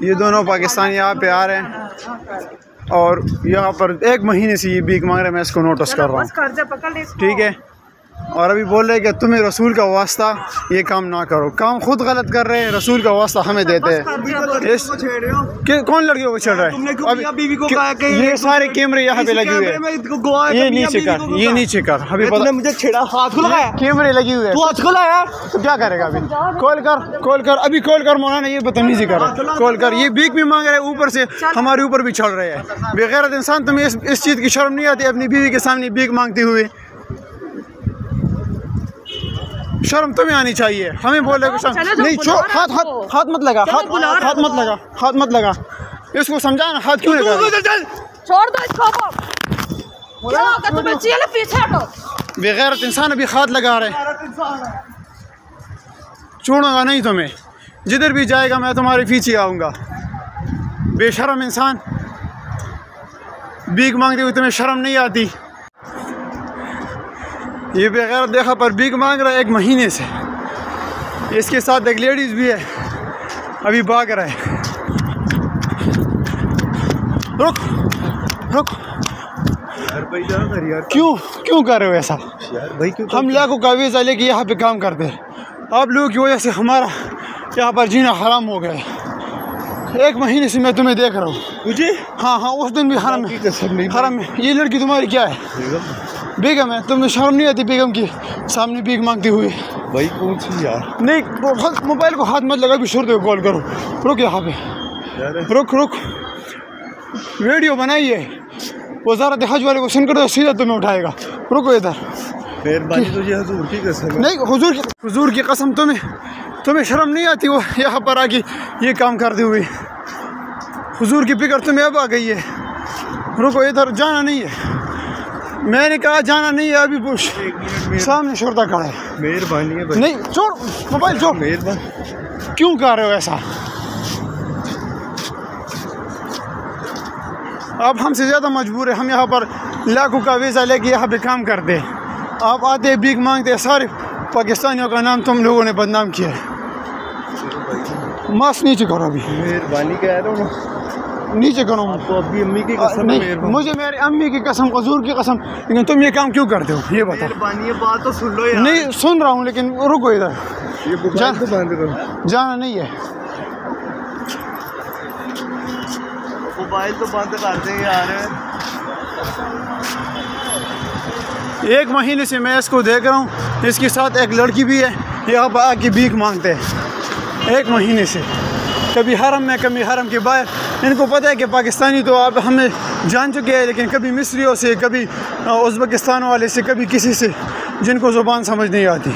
ये दोनों पाकिस्तानी यहाँ पे आ रहे हैं और यहाँ पर 1 महीने से ये भीख मांग रहे हैं। मैं इसको नोटिस कर रहा हूँ, ठीक है। और अभी बोल रहे हैं कि तुम्हें रसूल का वास्ता ये काम ना करो। काम खुद गलत कर रहे हैं, रसूल का वास्ता हमें देते हैं। कौन लड़कियों को छेड़ रहा है? ये सारे कैमरे यहाँ पे लगे हुए हैं। ये नीचे कर, ये नीचे कर। अभी मुझे छेड़ा, हाथ खुला है, कैमरे लगे हुए हैं। तू हाथ खुला है तो क्या करेगा? अभी कॉल कर अभी कॉल कर। मौलाना ये बदतमीजी कर रहा है, कॉल कर। ये भीख भी मांग रहे हैं, ऊपर से हमारे ऊपर भी चढ़ रहे हैं। बेगैरत इंसान, तुम्हें इस चीज़ की शर्म नहीं आती अपनी बीवी के सामने भीख मांगते हुए? शर्म तुम्हें आनी चाहिए। हमें बोले नहीं, हाथ मत लगा, हाथ मत लगा। इसको समझा ना, हाथ क्यों लगा? छोड़ दो इसको। पीछे हटो। बेगैरत इंसान अभी हाथ लगा रहे। छोड़ूंगा नहीं तुम्हें, जिधर भी जाएगा मैं तुम्हारे पीछे आऊँगा। बेशरम इंसान, भीख मांगते हुए तुम्हें शर्म नहीं आती? ये बेगैरत देखा पर भीख मांग रहा है 1 महीने से। इसके साथ एक लेडीज़ भी है, अभी भाग रहा है। रुक यार, क्यों कर रहे हो ऐसा? यार भाई क्यों? हम लाखों का वीज़ा लेके यहाँ पे काम करते हैं। आप लोगों की वजह से हमारा यहाँ पर जीना हराम हो गया है। 1 महीने से मैं तुम्हें देख रहा हूँ। मुझे? हाँ, उस दिन भी हराम में। ये लड़की तुम्हारी क्या है? बेगम है। तुम्हें शर्म नहीं आती बेगम की सामने भीख मांगते हुए? भाई कौन सी यार? नहीं, मोबाइल को हाथ मत लगा, भी छोड़ दो, कॉल करो। रुक यहाँ पे, रुक वीडियो बनाइए। वज़ारत हज वाले को सुन कर तो सीधा तुम्हें उठाएगा। रुको इधर। मेहरबानी तुझे हुजूर की कसम। नहीं, हुजूर की कसम, तुम्हें शर्म नहीं आती वो यहाँ पर आके ये काम करते हुए? हुजूर की फिक्र तुम्हें अब आ गई है। रुको इधर, जाना नहीं है। मैंने कहा जाना नहीं है। अभी पुश सामने शोरता खड़ा है। मेहरबानी है भाई। नहीं, छोड़ मोबाइल, छोड़। मेहरबानी क्यों कर रहे हो ऐसा? आप हमसे ज़्यादा मजबूर है। हम यहाँ पर लाखों का वीज़ा लेके यहाँ पे काम करते हैं। आप आते भीख मांगते हैं। सारे पाकिस्तानियों का नाम तुम लोगों ने बदनाम किया है। मास्क नीचे करो अभी। मेहरबानी कह रहा हूँ, नीचे करो। तो अभी अम्मी की कसम। नहीं, मुझे मेरी अम्मी की कसम, हुजूर की कसम, लेकिन तुम ये काम क्यों करते हो? ये बताओ। मेहरबानी, बात तो सुन लो यार। नहीं, सुन रहा हूँ, लेकिन रुको इधर। ये मोबाइल तो बंद करो। जाना नहीं है। मोबाइल तो बंद कर दे यार। 1 महीने से मैं इसको देख रहा हूँ। इसके साथ एक लड़की भी है, यहाँ पर आके भीख मांगते हैं 1 महीने से। कभी हरम में, कभी हरम के बाहर। इनको पता है कि पाकिस्तानी तो आप हमें जान चुके हैं, लेकिन कभी मिस्रियों से, कभी उज़्बेकिस्तान वाले से, कभी किसी से जिनको ज़ुबान समझ नहीं आती।